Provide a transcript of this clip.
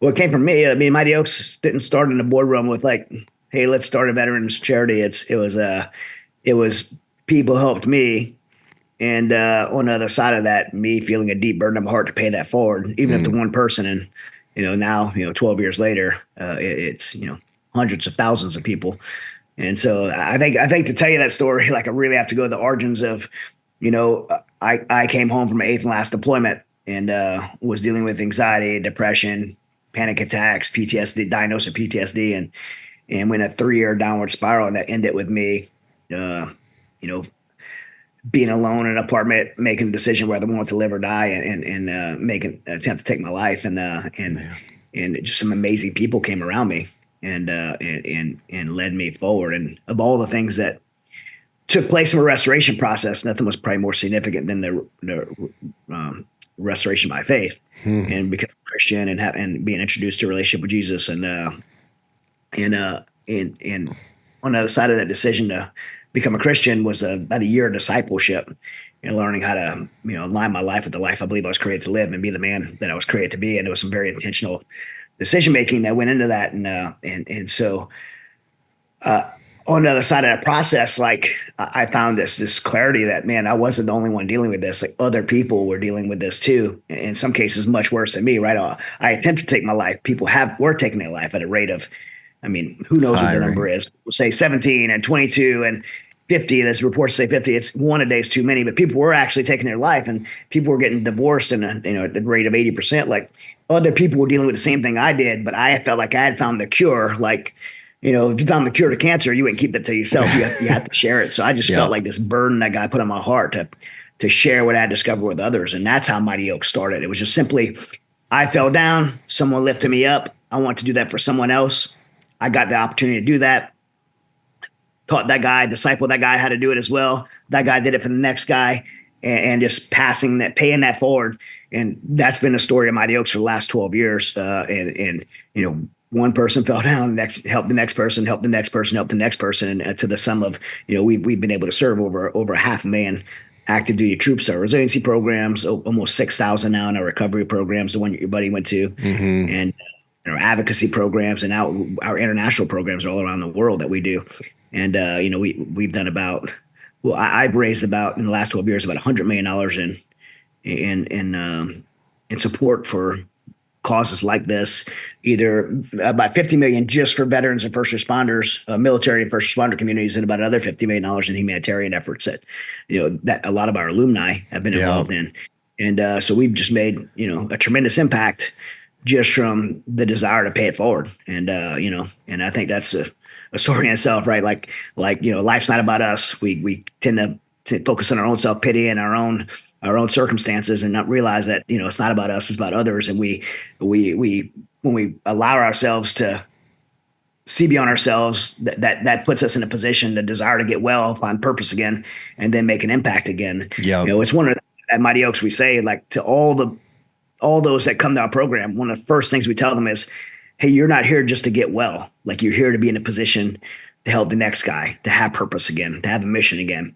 Well, it came from me. I mean, Mighty Oaks didn't start in the boardroom with like, "Hey, let's start a veterans charity." It was people helped me, and on the other side of that, me feeling a deep burden of my heart to pay that forward, even if to Mm. one person. And now 12 years later, it's hundreds of thousands of people. And so I think to tell you that story, like I really have to go to the origins of, I came home from my eighth and last deployment and was dealing with anxiety, depression, panic attacks, PTSD, diagnosed with PTSD, and went a 3-year downward spiral, and that ended with me, uh, you know, being alone in an apartment, making a decision whether I wanted to live or die, and making an attempt to take my life, Man. and just some amazing people came around me and led me forward. And of all the things that took place in a restoration process, nothing was probably more significant than the restoration by faith Hmm. and becoming a Christian and being introduced to a relationship with Jesus. And on the other side of that decision to become a Christian was about a year of discipleship and learning how to align my life with the life I believe I was created to live and be the man that I was created to be. And there was some very intentional decision making that went into that. And so uh, on the other side of that process, like I found this clarity that, man, I wasn't the only one dealing with this. Like other people were dealing with this too. In some cases, much worse than me. Right? I attempted to take my life. People were taking their life at a rate of, I mean, who knows what the number Hiring. is? We'll say 17 and 22 and 50. There's reports say 50. It's one a day is too many, but people were actually taking their life, and people were getting divorced at the rate of 80%. Like other people were dealing with the same thing I did, but I felt like I had found the cure. Like, if you found the cure to cancer, you wouldn't keep that to yourself. You have to share it. So I just felt Yeah. like this burden that God put on my heart to share what I had discovered with others, and that's how Mighty Oak started. It was just simply, I fell down, someone lifted me up. I want to do that for someone else. I got the opportunity to do that. Taught that guy, discipled that guy how to do it as well. That guy did it for the next guy, and just paying that forward. And that's been the story of Mighty Oaks for the last 12 years. And one person fell down, next help the next person, help the next person, help the next person, and to the sum of, we've been able to serve over a half a million active duty troops, our resiliency programs, almost 6,000 now in our recovery programs, the one your buddy went to, Hmm. and our advocacy programs, and now our international programs all around the world that we do. And we've done about, well, I've raised about in the last 12 years about $100 million in support for causes like this. Either about 50 million just for veterans and first responders, military and first responder communities, and about another $50 million in humanitarian efforts that a lot of our alumni have been Yeah. involved in. And so we've just made a tremendous impact just from the desire to pay it forward. And I think that's a story in itself, right? Like life's not about us. We tend to focus on our own self pity and our own circumstances, and not realize that it's not about us, it's about others. And we when we allow ourselves to see beyond ourselves, that puts us in a position to desire to get well, find purpose again, and then make an impact again. Yeah. It's one of at Mighty Oaks we say, like, to all those that come to our program, one of the first things we tell them is, hey, you're not here just to get well. Like, you're here to be in a position to help the next guy, to have purpose again, to have a mission again.